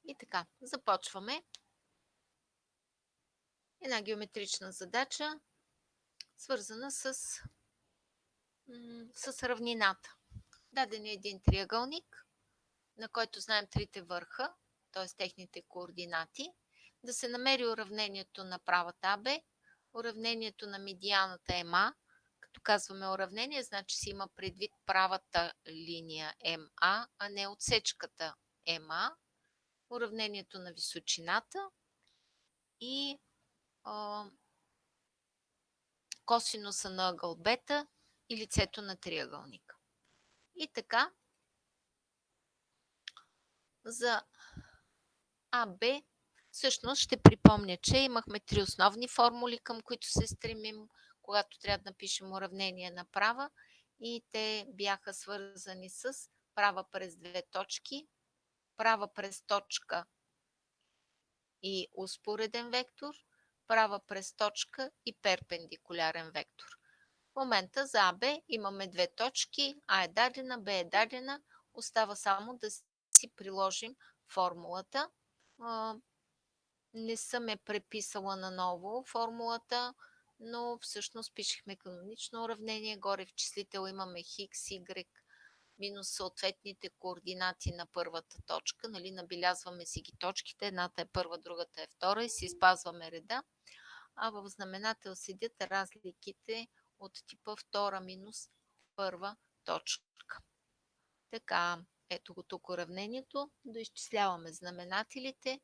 И така, започваме. Една геометрична задача, свързана с равнината. Даден е един триъгълник, на който знаем трите върха, т.е. техните координати. Да се намери уравнението на правата АБ, уравнението на медианата МА. Като казваме уравнение, значи си има предвид правата линия МА, а не отсечката МА, уравнението на височината и косинуса на ъгъл бета и лицето на триъгълника. И така, за АБ всъщност ще припомня, че имахме три основни формули, към които се стремим, когато трябва да напишем уравнение на права, и те бяха свързани с права през две точки, права през точка и успореден вектор, права през точка и перпендикулярен вектор. В момента за АБ имаме две точки, А е дадена, Б е дадена, остава само да си приложим формулата. Не съм я преписала наново формулата, но всъщност пишехме канонично уравнение. Горе в числител имаме хикс, y, минус съответните координати на първата точка. Нали, набелязваме си ги точките. Едната е първа, другата е втора и си спазваме реда. А в знаменател седят разликите от типа втора минус първа точка. Така, ето го тук уравнението. Доизчисляваме знаменателите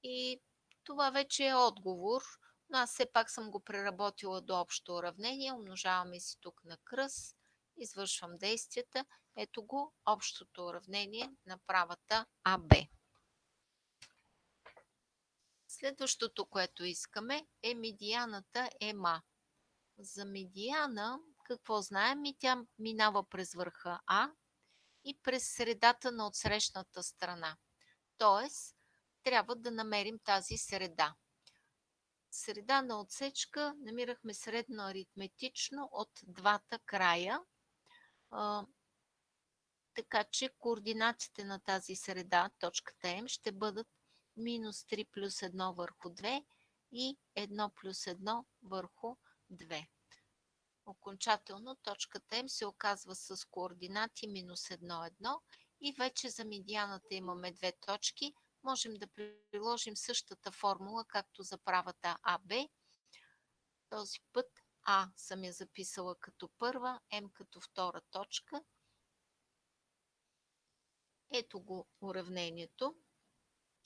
и това вече е отговор, но аз все пак съм го преработила до общо уравнение. Умножаваме си тук на кръст, извършвам действията. Ето го общото уравнение на правата АБ. Следващото, което искаме, е медианата МА. За медиана какво знаем? И тя минава през върха А и през средата на отсрещната страна. Тоест, трябва да намерим тази среда. Среда на отсечка намирахме средно аритметично от двата края. Така че координатите на тази среда, точката М, ще бъдат минус 3 плюс 1 върху 2 и 1 плюс 1 върху 2. Окончателно точката М се оказва с координати минус 1, 1 и вече за медианата имаме две точки. Можем да приложим същата формула, както за правата АБ. Този път А съм я записала като първа, М като втора точка. Ето го уравнението.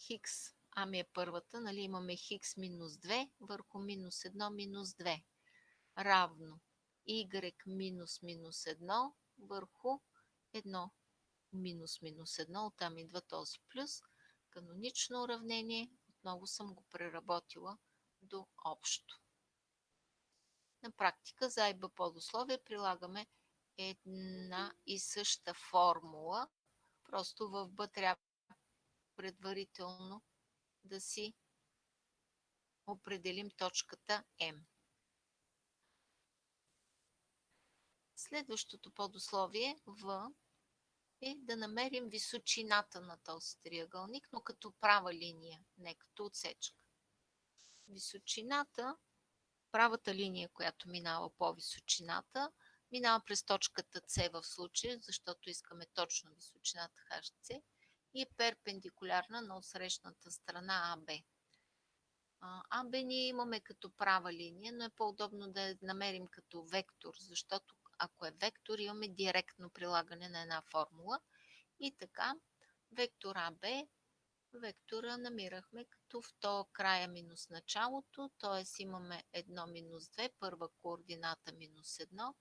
Хикс, А ми е първата, нали имаме хикс минус 2 върху минус 1 минус 2 равно y минус минус 1 върху 1 минус минус 1, оттам идва този плюс. Канонично уравнение, отново съм го преработила до общо. На практика за А и Б подусловие прилагаме една и съща формула, просто в Б трябва предварително да си определим точката М. Следващото подусловие В е да намерим височината на този триъгълник, но като права линия, не като отсечка. Височината, правата линия, която минава по височината, минава през точката С в случая, защото искаме точно височината HC и е перпендикулярна на отсрещната страна АБ. АБ ние имаме като права линия, но е по-удобно да я намерим като вектор, защото ако е вектор, имаме директно прилагане на една формула. И така, вектор АБ, вектора намирахме като в то края минус началото, т.е. имаме 1 минус 2, първа координата минус 1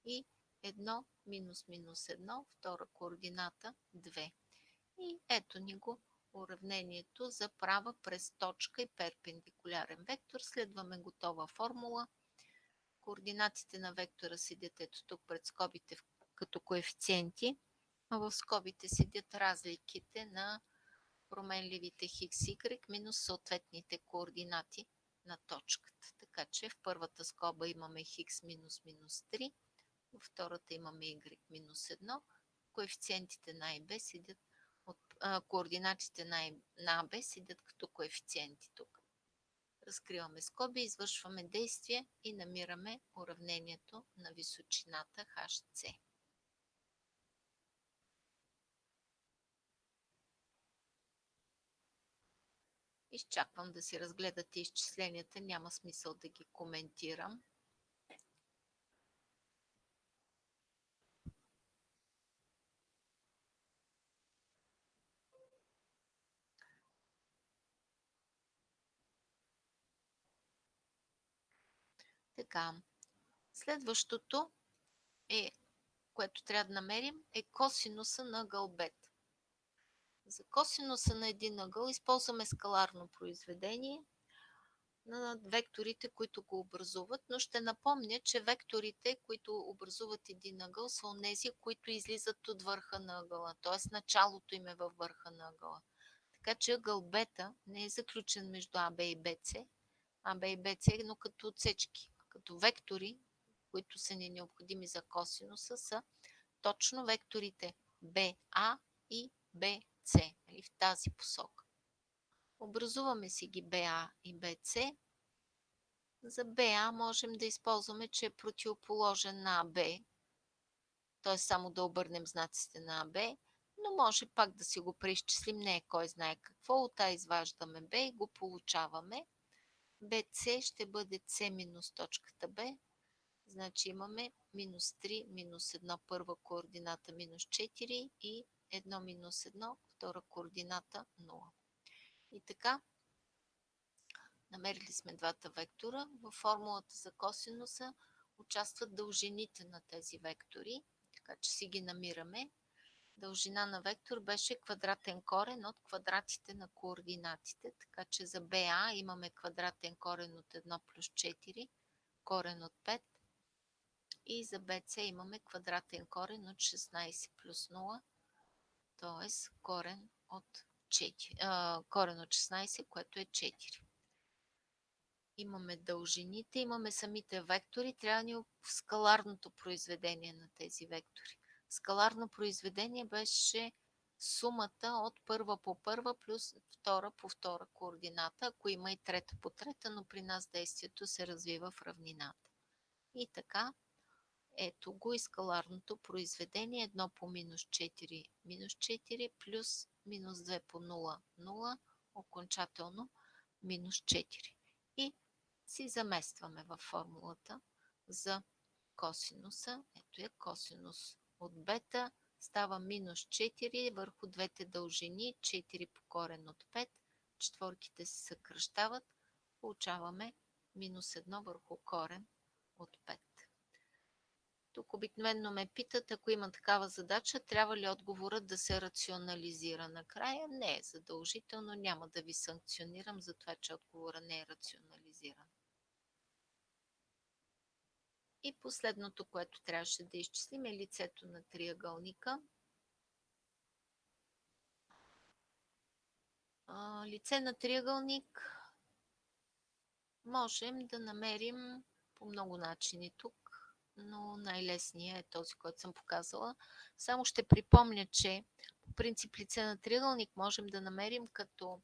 и 1 минус минус 1, втора координата 2. И ето ни го уравнението за права през точка и перпендикулярен вектор. Следваме готова формула. Координатите на вектора седят ето тук пред скобите като коефициенти, а в скобите седят разликите на променливите хикс, y минус съответните координати на точката. Така че в първата скоба имаме хикс минус минус 3, във втората имаме y минус 1. Коефициентите на А и Б седят от координатите на АБ седят като коефициенти тук. Разкриваме скоби, извършваме действие и намираме уравнението на височината HC. Изчаквам да си разгледате изчисленията, няма смисъл да ги коментирам. Така, следващото което трябва да намерим, е косинуса на ъгъл бета. За косинуса на един ъгъл използваме скаларно произведение на векторите, които го образуват, но ще напомня, че векторите, които образуват един ъгъл, са онези, които излизат от върха на ъгъла, т.е. началото им е във върха на ъгъла. Така че ъгъл бета не е заключен между АБ и БЦ, АБ и БЦ, но като отсечки, като вектори, които са ни необходими за косинуса, са точно векторите BA и BC, в тази посока. Образуваме си ги BA и BC. За BA можем да използваме, че е противоположен на AB, т.е. само да обърнем знаците на AB, но може пак да си го преизчислим, не е кой знае какво. От А изваждаме B и го получаваме. BC ще бъде C минус точката B, значи имаме минус 3, минус 1, първа координата минус 4 и 1 минус 1, втора координата 0. И така, намерили сме двата вектора. Във формулата за косинуса участват дължините на тези вектори, така че си ги намираме. Дължина на вектор беше квадратен корен от квадратите на координатите, така че за BA имаме квадратен корен от 1 плюс 4, корен от 5. И за BC имаме квадратен корен от 16 плюс 0, т.е. корен от 16, което е 4. Имаме дължините, имаме самите вектори, трябва да ни в скаларното произведение на тези вектори. Скаларно произведение беше сумата от първа по първа плюс втора по втора координата, ако има и трета по трета, но при нас действието се развива в равнината. И така, ето го и скаларното произведение. 1 по минус 4 плюс минус 2 по 0, 0, окончателно минус 4. И си заместваме във формулата за косинуса. Ето е косинус от бета. Става минус 4 върху двете дължини. 4 по корен от 5. Четворките се съкръщават. Получаваме минус 1 върху корен от 5. Тук обикновено ме питат, ако има такава задача, трябва ли отговорът да се рационализира накрая? Не е задължително, няма да ви санкционирам за това, че отговорът не е рационализиран. И последното, което трябваше да изчислим, е лицето на триъгълника. Лице на триъгълник можем да намерим по много начини тук, но най-лесният е този, който съм показала. Само ще припомня, че по принцип лице на триъгълник можем да намерим като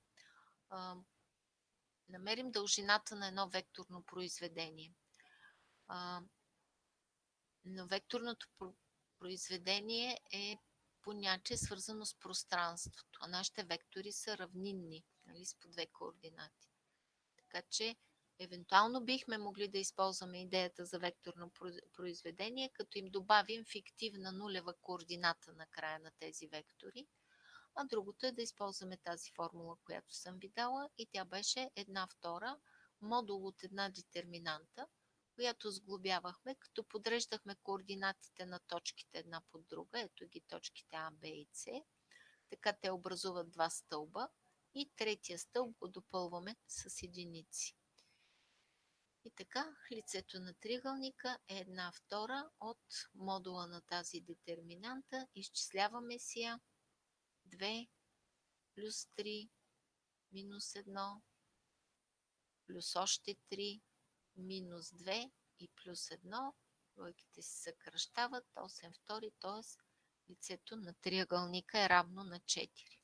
намерим дължината на едно векторно произведение. Но векторното произведение е понятие свързано с пространството, а нашите вектори са равнинни, нали, с по две координати. Така че евентуално бихме могли да използваме идеята за векторно произведение, като им добавим фиктивна нулева координата на края на тези вектори. А другото е да използваме тази формула, която съм ви дала, и тя беше 1/2 модул от една детерминанта, която сглобявахме, като подреждахме координатите на точките една под друга. Ето ги точките А, Б и С. Така те образуват два стълба и третия стълб го допълваме с единици. И така, лицето на триъгълника е 1/2 от модула на тази детерминанта. Изчисляваме си я. 2 плюс 3 минус 1 плюс още 3 минус 2 и плюс 1. Двойките се съкръщават. 8/2, т.е. лицето на триъгълника е равно на 4.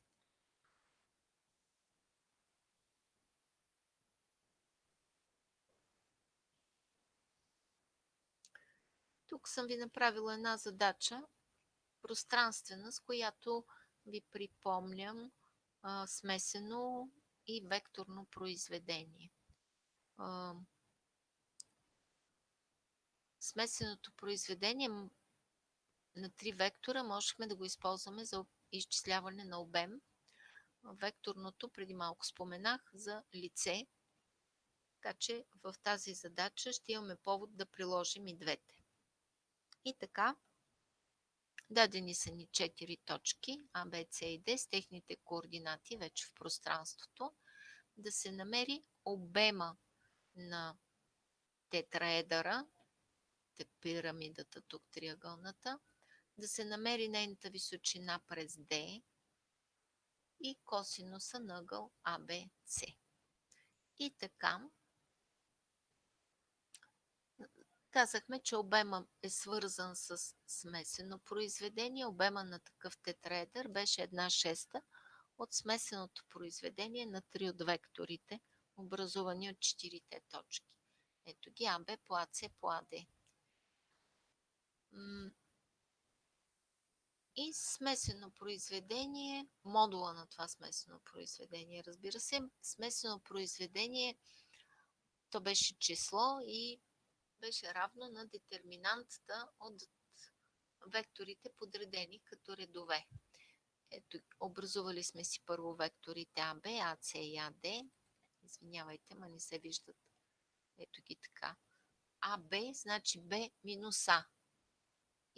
Тук съм ви направила една задача, пространствена, с която ви припомням смесено и векторно произведение. Смесеното произведение на три вектора можехме да го използваме за изчисляване на обем. Векторното преди малко споменах за лице, така че в тази задача ще имаме повод да приложим и двете. И така, дадени са ни 4 точки А, Б, С и Д с техните координати вече в пространството. Да се намери обема на тетраедъра, пирамидата, тук триъгълната, да се намери нейната височина през D и косинуса на ъгъл АБЦ. И така, казахме, че обема е свързан с смесено произведение. Обема на такъв тетраедър беше 1/6 от смесеното произведение на три от векторите, образувани от 4 точки. Ето ги АБ по АЦ по АД. И смесено произведение, модула на това смесено произведение, разбира се, смесено произведение, то беше число и беше равно на детерминантата от векторите, подредени като редове. Ето, образували сме си първо векторите АБ, АЦ и АД. Извинявайте, ма не се виждат. Ето ги така. АБ значи Б минус А.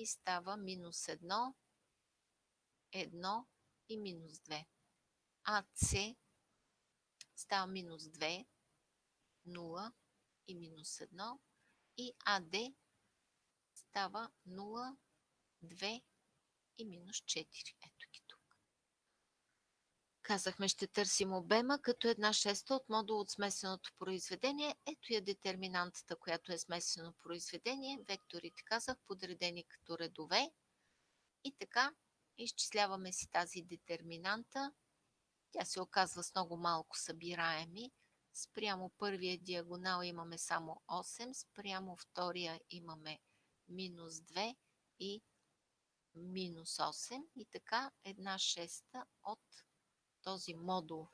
И става минус 1, 1 и минус 2. АЦ става минус 2, 0 и минус 1. И АД става 0, 2 и минус 4. Ето ги тук. Казахме, ще търсим обема като 1/6 от модул от смесеното произведение. Ето я детерминантата, която е смесено произведение. Векторите, казах, подредени като редове. И така, изчисляваме си тази детерминанта. Тя се оказва с много малко събираеми. Спрямо първия диагонал имаме само 8, спрямо втория имаме минус 2 и минус 8. И така 1/6 от този модул.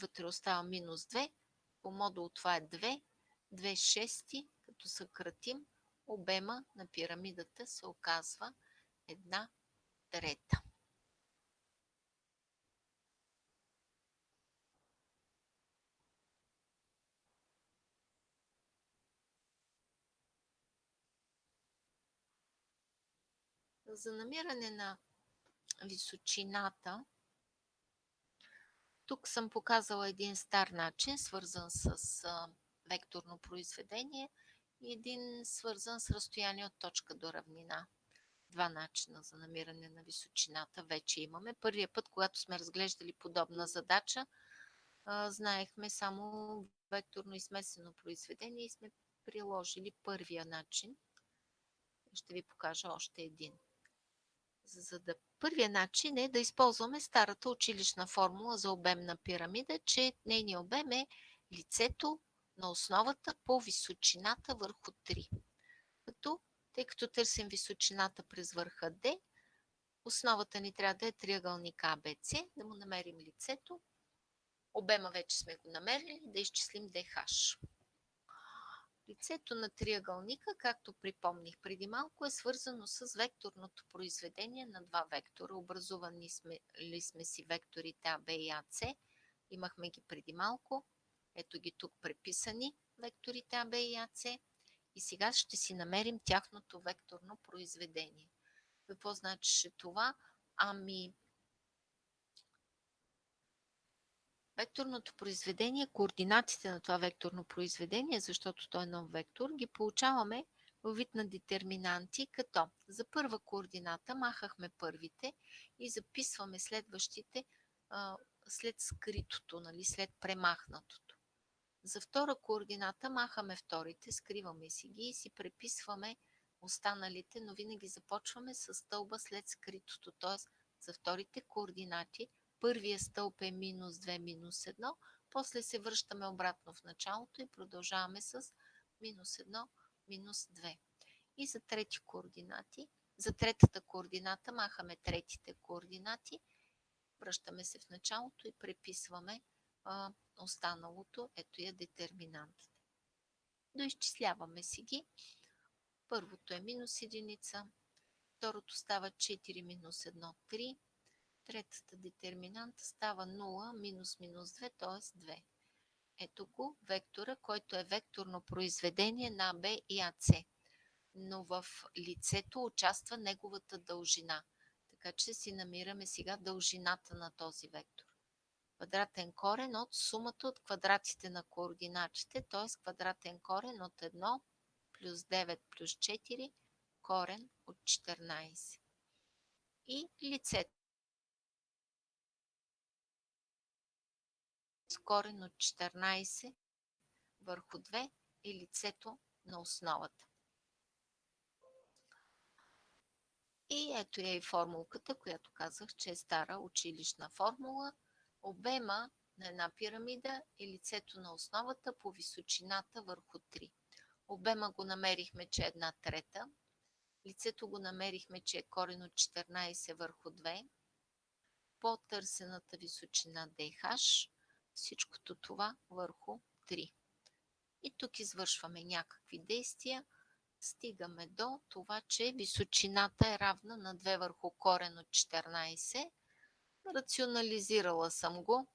Вътре остава минус 2. По модул това е 2. 2/6, като съкратим, обема на пирамидата се оказва 1/3. За намиране на височината, тук съм показала един стар начин, свързан с векторно произведение и един свързан с разстояние от точка до равнина. Два начина за намиране на височината вече имаме. Първия път, когато сме разглеждали подобна задача, знаехме само векторно и смесено произведение и сме приложили първия начин. Ще ви покажа още един. Първият начин е да използваме старата училищна формула за обем на пирамида, че нейният обем е лицето на основата по височината върху 3. Тъй като търсим височината през върха D, основата ни трябва да е триъгълник ABC, да му намерим лицето. Обема вече сме го намерили, да изчислим DH. Лицето на триъгълника, както припомних преди малко, е свързано с векторното произведение на два вектора. Образувани ли сме си векторите АБ и АЦ. Имахме ги преди малко. Ето ги тук преписани, векторите АБ и АЦ. И сега ще си намерим тяхното векторно произведение. Какво значи това? Векторното произведение, координатите на това векторно произведение, защото то е нов вектор, ги получаваме във вид на детерминанти, като за първа координата махахме първите и записваме следващите след скритото, след премахнатото. За втора координата махаме вторите, скриваме си ги и си преписваме останалите, но винаги започваме с стълба след скритото, т.е. за вторите координати първия стълб е минус 2, минус 1, после се връщаме обратно в началото и продължаваме с минус 1, минус 2. И за трети координати, за третата координата махаме третите координати, връщаме се в началото и преписваме останалото. Ето я детерминантите. Доизчисляваме си ги. Първото е минус единица, второто става 4 минус 1, 3, третата детерминанта става 0 минус минус 2, т.е. 2. Ето го вектора, който е векторно произведение на АБ и АС. Но в лицето участва неговата дължина. Така че си намираме сега дължината на този вектор. Квадратен корен от сумата от квадратите на координатите, т.е. квадратен корен от 1 плюс 9 плюс 4, корен от 14. И лицето с корен от 14 върху 2 е лицето на основата. И ето я и формулката, която казах, че е стара училищна формула. Обема на една пирамида е лицето на основата по височината върху 3. Обема го намерихме, че е 1/3. Лицето го намерихме, че е корен от 14 върху 2. По търсената височина DH, всичкото това върху 3. И тук извършваме някакви действия. Стигаме до това, че височината е равна на 2 върху корен от 14. Рационализирала съм го,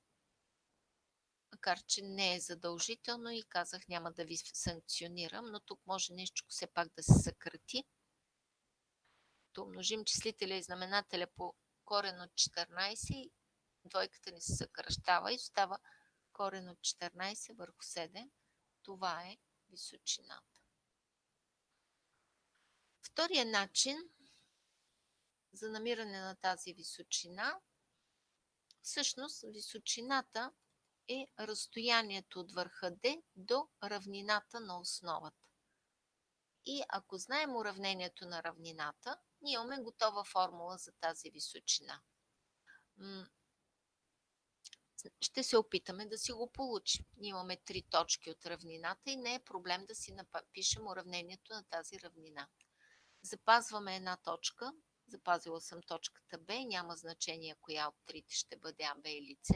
макар че не е задължително и казах няма да ви санкционирам, но тук може нещо все пак да се съкрати. То умножим числителя и знаменателя по корен от 14, двойката ни се съкръщава и остава корен от 14 върху 7. Това е височината. Втория начин за намиране на тази височина, всъщност височината е разстоянието от върха D до равнината на основата. И ако знаем уравнението на равнината, ние имаме готова формула за тази височина. Ще се опитаме да си го получим. Ние имаме 3 точки от равнината и не е проблем да си напишем уравнението на тази равнина. Запазваме една точка. Запазила съм точката B, няма значение коя от трите ще бъде А, Б или С.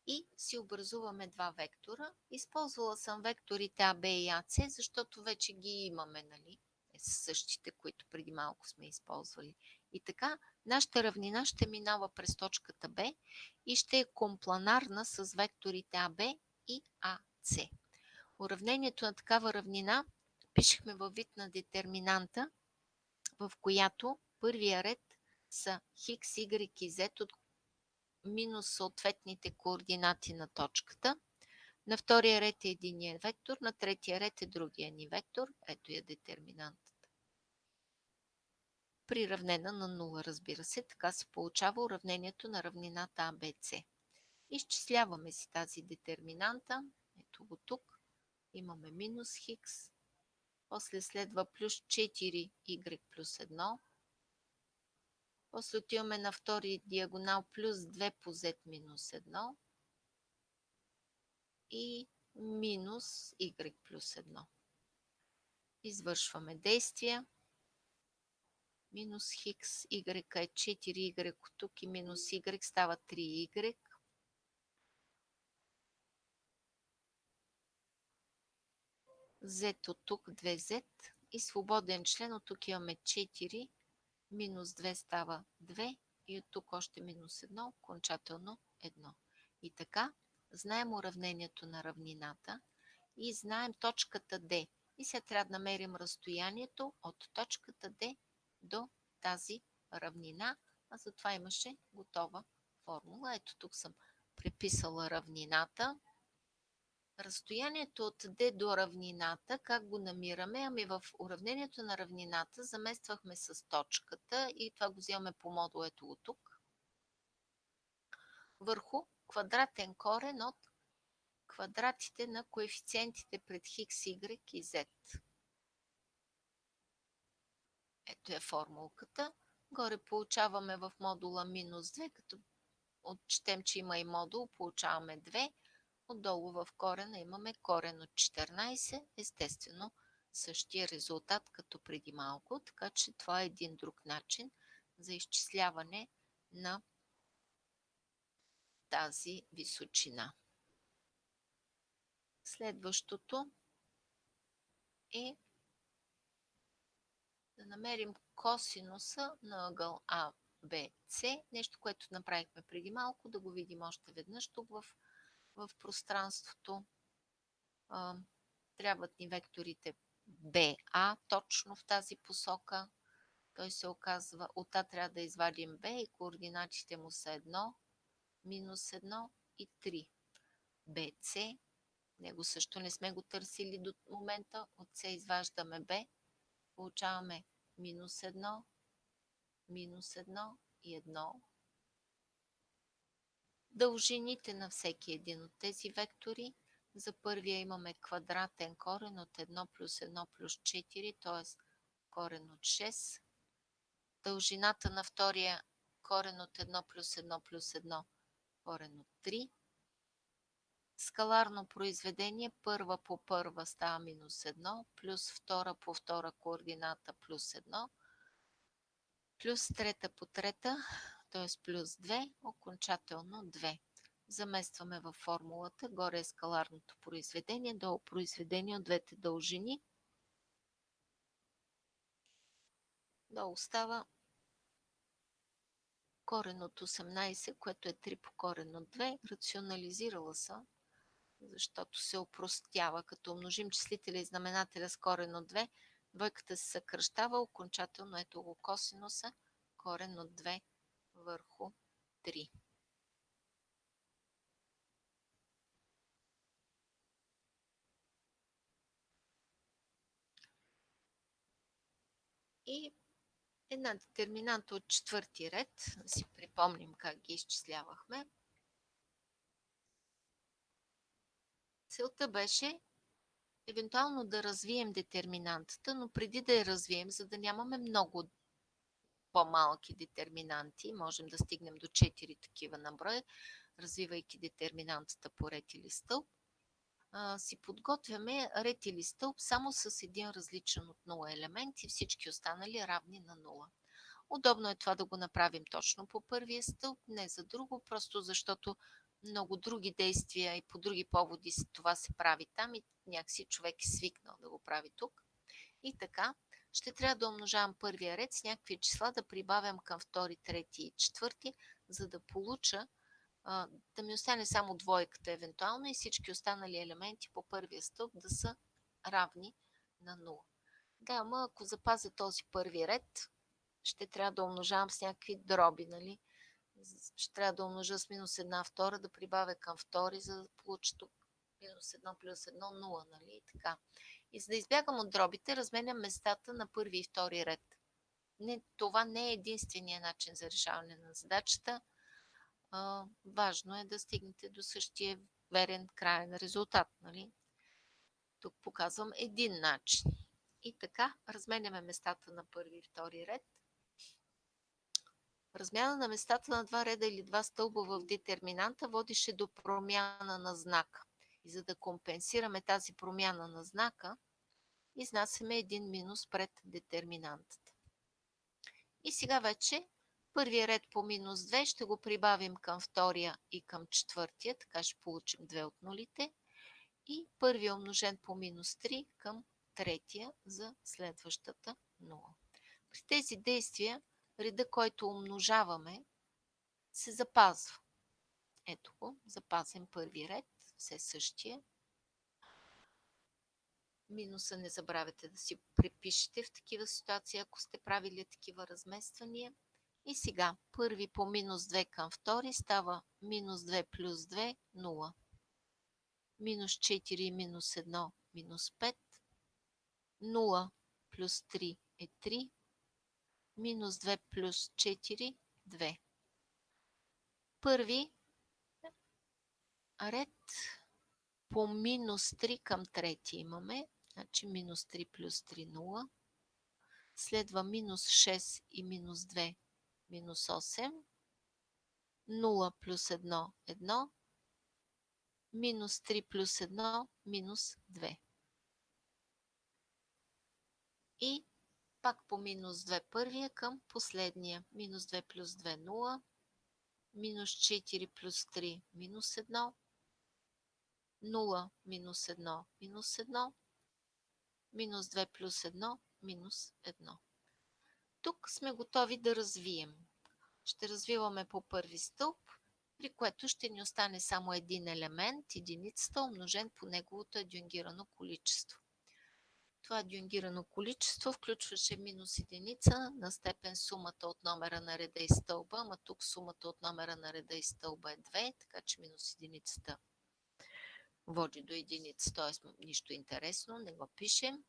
И си образуваме два вектора. Използвала съм векторите А, Б и АС, защото вече ги имаме, нали? Същите, които преди малко сме използвали. И така, нашата равнина ще минава през точката Б и ще е компланарна с векторите АБ и АС. Уравнението на такава равнина пишехме във вид на детерминанта, в която първия ред са X, Y и Z от минус съответните координати на точката. На втория ред е единия вектор, на третия ред е другия ни вектор. Ето я детерминантата. Приравнена на 0, разбира се, така се получава уравнението на равнината ABC. Изчисляваме си тази детерминанта. Ето го тук. Имаме минус X. После следва плюс 4y плюс 1. После отиваме на втори диагонал плюс 2 по z минус 1. И минус y плюс 1. Извършваме действия. Минус хикс, y е 4y от тук и минус y става 3y. Z от тук 2z и свободен член от тук имаме 4, минус 2 става 2 и от тук още минус 1, окончателно 1. И така, знаем уравнението на равнината и знаем точката D. И сега трябва да намерим разстоянието от точката D до тази равнина, а за това имаше готова формула. Ето тук съм преписала равнината. Разстоянието от D до равнината, как го намираме? Ами в уравнението на равнината замествахме с точката и това го вземаме по модул ето го тук. Върху квадратен корен от квадратите на коефициентите пред X, Y и Z. Ето е формулката. Горе получаваме в модула минус 2, като отчетем, че има и модул, получаваме 2. Отдолу в корена имаме корен от 14. Естествено, същия резултат като преди малко, така че това е един друг начин за изчисляване на тази височина. Следващото е да намерим косинуса на ъгъл ABC, нещо, което направихме преди малко, да го видим още веднъж тук в пространството. Трябват ни векторите BA точно в тази посока. Той се оказва, от А трябва да извадим B и координатите му са 1, минус 1 и 3. BC, него също не сме го търсили до момента. От С изваждаме B, получаваме минус 1, минус 1 и 1. Дължините на всеки един от тези вектори. За първия имаме квадратен корен от 1 плюс 1 плюс 4, т.е. корен от 6. Дължината на втория корен от 1 плюс 1 плюс 1, корен от 3. Скаларно произведение първа по първа става минус 1, плюс втора по втора координата плюс 1, плюс трета по трета, т.е. плюс 2, окончателно 2. Заместваме във формулата, горе е скаларното произведение, долу произведение от двете дължини. Долу става корен от 18, което е 3 по корен от 2. Рационализирала съм, защото се опростява. Като умножим числителя и знаменателя с корен от 2, двойката се съкръщава, окончателно ето го косинуса, корен от 2 върху 3. И една детерминанта от четвърти ред, да си припомним как ги изчислявахме. Целта беше евентуално да развием детерминантата, но преди да я развием, за да нямаме много по-малки детерминанти, можем да стигнем до 4 такива на брой, развивайки детерминантата по ред или стълб, си подготвяме ред или стълб само с един различен от 0 елемент и всички останали равни на 0. Удобно е това да го направим точно по първия стълб, не за друго, просто защото много други действия и по други поводи това се прави там и някакси човек е свикнал да го прави тук. И така, ще трябва да умножавам първия ред с някакви числа, да прибавям към втори, трети и четвърти, за да получа, да ми остане само двойката евентуално и всички останали елементи по първия стълб да са равни на 0. Да, ама ако запазя този първи ред, ще трябва да умножавам с някакви дроби, нали? Ще трябва да умножа с минус 1 втора, да прибавя към втори, за да получа тук минус 1 плюс 1, 0, нали? И така. И за да избягам от дробите, разменям местата на първи и втори ред. Това не е единствения начин за решаване на задачата. Важно е да стигнете до същия верен краен резултат. Нали? Тук показвам един начин. И така, разменяме местата на първи и втори ред. Размяна на местата на два реда или два стълба в детерминанта водише до промяна на знака. И за да компенсираме тази промяна на знака, изнасяме един минус пред детерминантата. И сега вече първия ред по минус 2 ще го прибавим към втория и към четвъртия, така ще получим 2 от нулите. И първия умножен по минус 3 към третия за следващата 0. При тези действия реда, който умножаваме, се запазва. Ето го, запазен първи ред, все същия. Минуса не забравяйте да си препишете в такива ситуации, ако сте правили такива размествания. И сега, първи по минус 2 към втори става минус 2 плюс 2, 0. Минус 4 и минус 1, минус 5. 0 плюс 3 е 3. Минус 2 плюс 4, 2. Първи ред по минус 3 към трети имаме. Значи минус 3 плюс 3, 0. Следва минус 6 и минус 2, минус 8. 0 плюс 1, 1. Минус 3 плюс 1, минус 2. И пак по минус 2 първия към последния. Минус 2 плюс 2 0. Минус 4 плюс 3 минус 1. 0 минус 1 минус 1. Минус 2 плюс 1 минус 1. Тук сме готови да развием. Ще развиваме по първи стълб, при което ще ни остане само един елемент, единицата, умножен по неговото адюнгирано количество. Това адюнгирано количество включваше минус единица на степен сумата от номера на реда и стълба, ама тук сумата от номера на реда и стълба е 2, така че минус единицата води до единица, т.е. нищо интересно, не го пишем.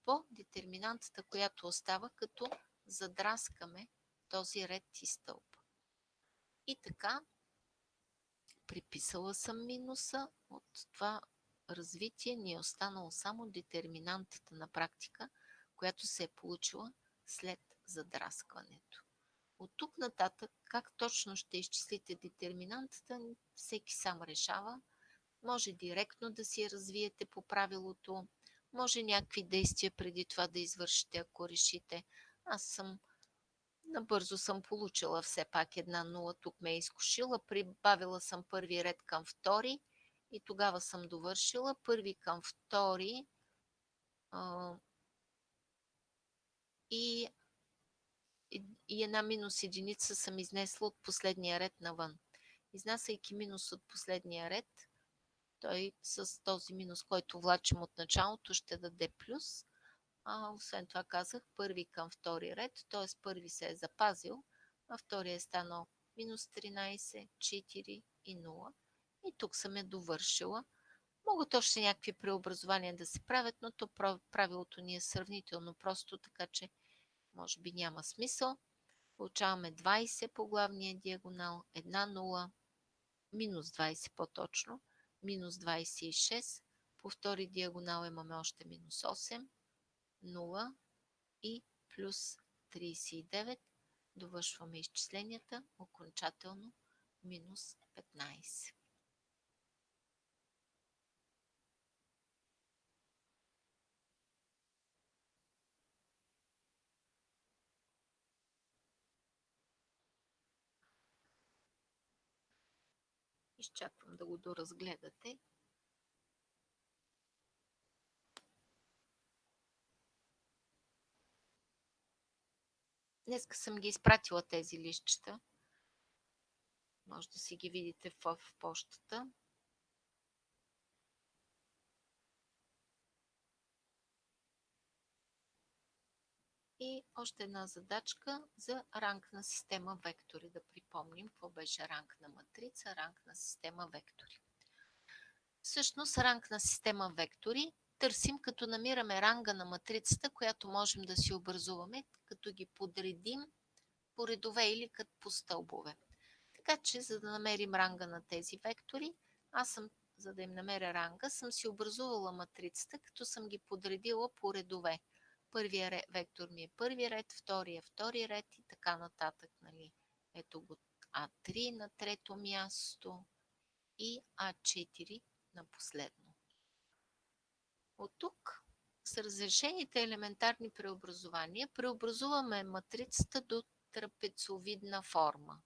По детерминантата, която остава, като задраскаме този ред и стълб. И така, приписала съм минуса. От това развитие ни е останало само детерминантата на практика, която се е получила след задраскването. От тук нататък, как точно ще изчислите детерминантата, всеки сам решава. Може директно да си я развиете по правилото, може някакви действия преди това да извършите, ако решите. Набързо съм получила все пак една нула, тук ме е изкушила, прибавила съм първи ред към втори и тогава съм довършила първи към втори и една минус единица съм изнесла от последния ред навън. Изнасяйки минус от последния ред, той с този минус, който влачим от началото, ще даде плюс. Освен това казах първи към втори ред, т.е. първи се е запазил, а втори е станал минус 13, 4 и 0. И тук съм я довършила. Могат още някакви преобразования да се правят, но то правилото ни е сравнително просто, така че може би няма смисъл. Получаваме 20 по главния диагонал, 1 0, минус 20 по-точно, минус 26. По втори диагонал имаме още минус 8, 0 и плюс 39. Довършваме изчисленията. Окончателно минус 15. Изчаквам да го доразгледате. Днеска съм ги изпратила тези листчета. Може да си ги видите в почтата. И още една задачка за ранг на система вектори. Да припомним какво беше ранг на матрица, ранг на система вектори. Всъщност ранг на система вектори търсим, като намираме ранга на матрицата, която можем да си образуваме, като ги подредим по редове или като по стълбове. Така че, за да намерим ранга на тези вектори, за да им намеря ранга, съм си образувала матрицата, като съм ги подредила по редове. Първия вектор ми е първи ред, втори ред и така нататък. Нали? Ето го А3 на трето място и А4 на последно. От тук с разрешените елементарни преобразования преобразуваме матрицата до трапецовидна форма.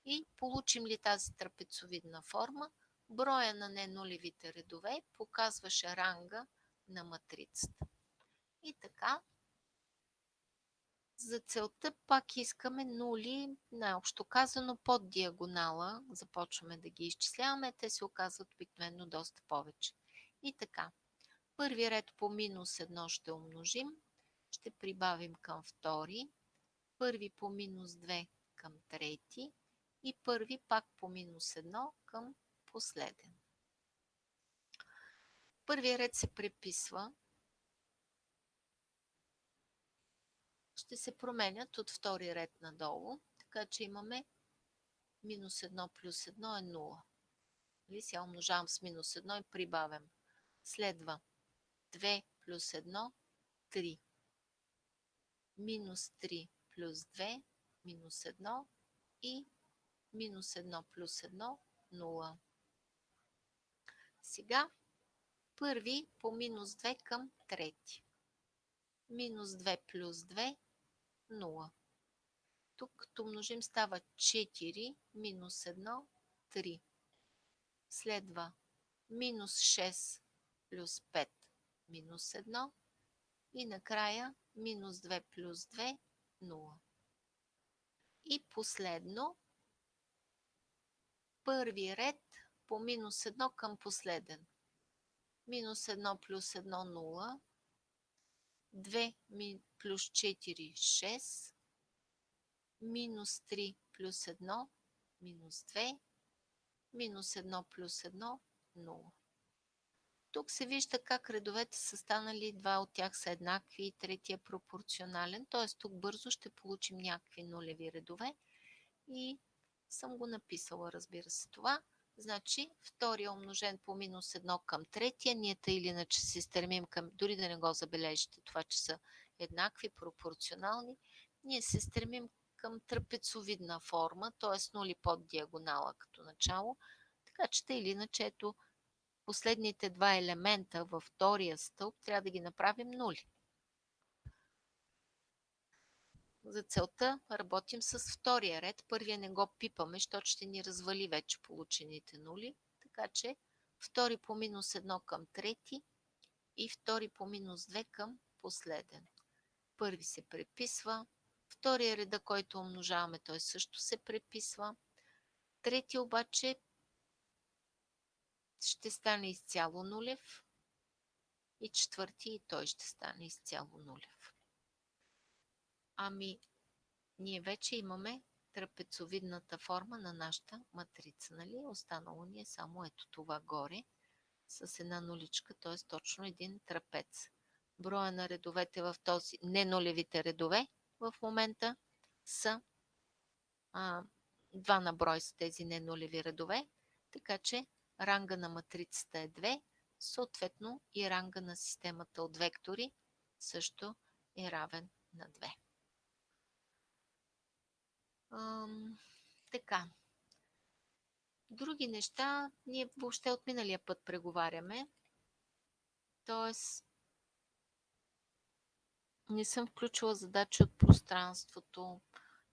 И получим ли тази трапецовидна форма, броя на ненулевите редове показваше ранга на матрицата. И така, за целта пак искаме нули, най-общо казано, под диагонала. Започваме да ги изчисляваме, те се оказват обикновено доста повече. И така, първи ред по минус 1 ще умножим, ще прибавим към втори, първи по минус 2 към трети и първи пак по минус 1 към последен. Първия ред се преписва. Ще се променят от втори ред надолу, така че имаме минус 1 плюс 1 е 0. Сега умножавам с минус 1 и прибавям. Следва 2 плюс 1, 3. Минус 3 плюс 2, минус 1 и минус 1 плюс 1, 0. Сега първи по минус 2 към трети. минус 2 плюс 2, 0. Тук като умножим става 4 минус 1, 3. Следва минус 6 плюс 5, минус 1. И накрая минус 2 плюс 2, 0. И последно, първи ред по минус 1 към последен. Минус 1 плюс 1, 0. 2 плюс 4, 6. Минус 3 плюс 1, минус 2. Минус 1 плюс 1, 0. Тук се вижда как редовете са станали, два от тях са еднакви и третия е пропорционален, т.е. тук бързо ще получим някакви нулеви редове и съм го написала, разбира се, това. Значи втория умножен по минус 1 към третия, ние тъй или иначе се стремим към, дори да не го забележите, това, че са еднакви, пропорционални, ние се стремим към трапецовидна форма, т.е. нули под диагонала като начало, така че тъй или иначе ето последните два елемента във втория стълб трябва да ги направим нули. За целта работим с втория ред. Първия не го пипаме, защото ще ни развали вече получените нули. Така че втори по минус 1 към трети и втори по минус 2 към последен. Първи се преписва. Втория реда, който умножаваме, той също се преписва. Трети обаче ще стане изцяло нулев. И четвърти и той ще стане изцяло нулев. Ами, ние вече имаме трапецовидната форма на нашата матрица, нали? Останало ни е само ето това горе с една нуличка, т.е. точно един трапец. Броя на редовете в този, ненулевите редове в момента са 2 на брой с тези ненулеви редове, така че ранга на матрицата е 2, съответно и ранга на системата от вектори също е равен на 2. Така. Други неща ние въобще от миналия път преговаряме. Тоест, не съм включила задачи от пространството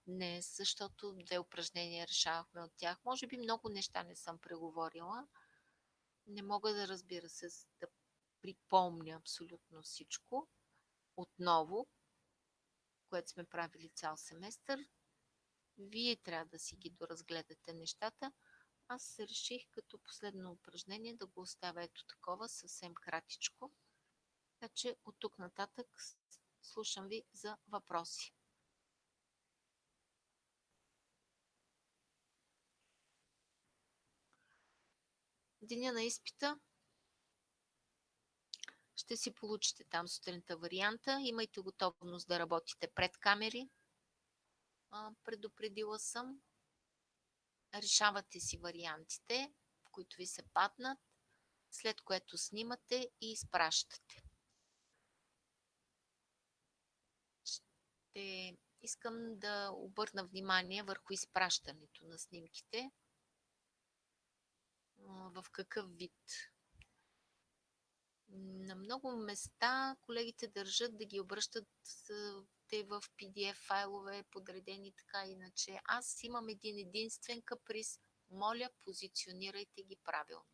днес, защото 2 упражнения решавахме от тях. Може би много неща не съм преговорила. Не мога да, разбира се, да припомня абсолютно всичко отново, което сме правили цял семестър. Вие трябва да си ги доразгледате нещата. Аз реших като последно упражнение да го оставя ето такова, съвсем кратичко. Така че от тук нататък слушам ви за въпроси. Деня на изпита ще си получите там сутринта варианта. Имайте готовност да работите пред камери. Предупредила съм. Решавате си вариантите, които ви се паднат, след което снимате и изпращате. Искам да обърна внимание върху изпращането на снимките. В какъв вид? На много места колегите държат да ги обръщат в PDF файлове, подредени така иначе. Аз имам един единствен каприз. Моля, позиционирайте ги правилно.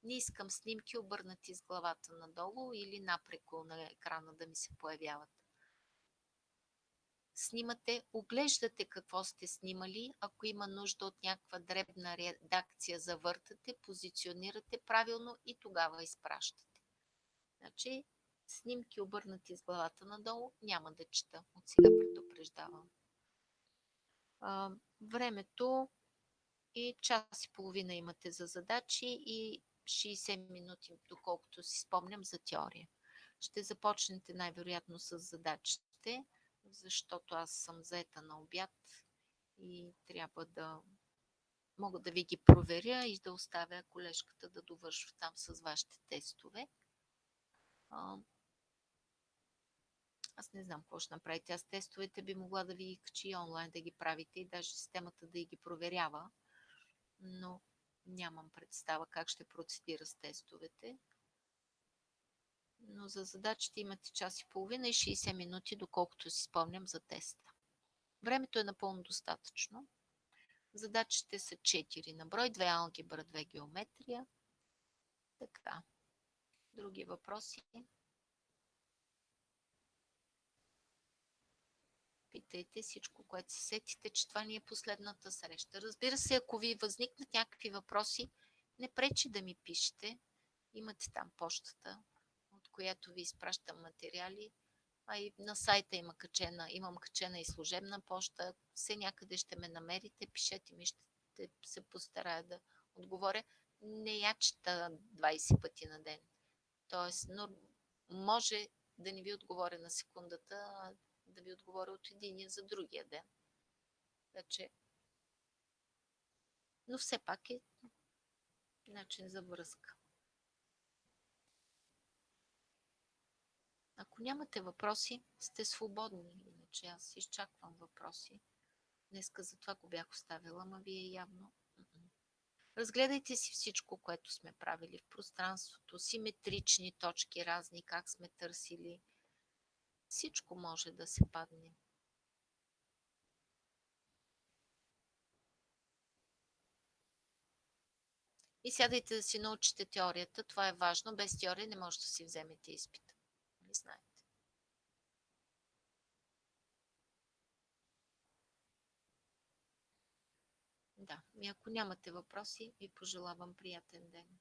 Не искам снимки обърнати с главата надолу или напреко на екрана да ми се появяват. Снимате, оглеждате какво сте снимали. Ако има нужда от някаква дребна редакция, завъртате, позиционирате правилно и тогава изпращате. Значи, снимки обърнати с главата надолу няма да чета. От сега предупреждавам. Времето и час и половина имате за задачи и 60 минути, доколкото си спомням, за теория. Ще започнете най-вероятно с задачите, защото аз съм заета на обяд и трябва да мога да ви ги проверя и да оставя колежката да довършва там с вашите тестове. Аз не знам какво ще направите. Аз тестовете би могла да ви ги качи онлайн да ги правите и даже системата да ги проверява, но нямам представа как ще процедира с тестовете. Но за задачите имате час и половина и 60 минути, доколкото си спомням за теста. Времето е напълно достатъчно. Задачите са 4 на брой, 2 алгебра, 2 геометрия. Така. Други въпроси? Питайте всичко, което се сетите, че това ни е последната среща. Разбира се, ако ви възникнат някакви въпроси, не пречи да ми пишете. Имате там почтата, от която ви изпращам материали, а и на сайта имам качена и служебна почта. Все някъде ще ме намерите, пишете ми, ще се постарая да отговоря. Не я чета 20 пъти на ден. Тоест, но може да не ви отговоря на секундата, а да ви отговоря от единия за другия ден. Така, но все пак е начин за връзка. Ако нямате въпроси, сте свободни. Иначе аз изчаквам въпроси. Днеска затова го бях оставила, ама вие явно. Разгледайте си всичко, което сме правили в пространството, симетрични точки разни, как сме търсили. Всичко може да се падне. И сядайте да си научите теорията. Това е важно. Без теория не може да си вземете изпита. Не знаете. Да. И ако нямате въпроси, ви пожелавам приятен ден.